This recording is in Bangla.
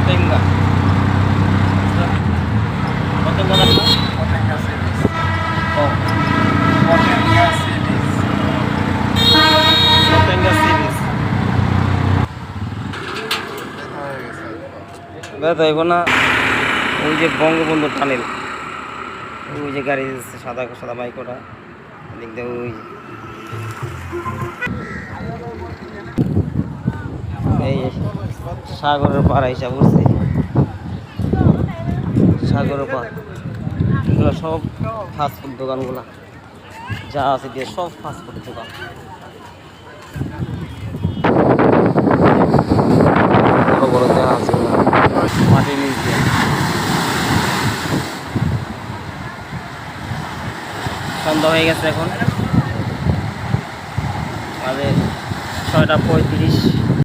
পতেঙ্গা পতেঙ্গা না পতেঙ্গা সি বিচ। ও Patenga sea beach. Patenga sea beach হয়ে গেছে। বেড়াতে হইব না। ওই যে বঙ্গবন্ধু টানেল, ওই যে গাড়ি যাচ্ছে সাদা সাদা বাইক, ওটা এদিক দিয়ে ওই এই সাগরের পাড় হিসাব করছে। সাগরের পাড় এগুলো সব ফাস্টফুড দোকানগুলো যা আছে দিয়ে সব ফাস্টফুডের দোকান। বড় বড় দেখা আছে মাটির নিচ দিয়ে। সন্ধ্যা হয়ে গেছে, এখন বাজে 6:35।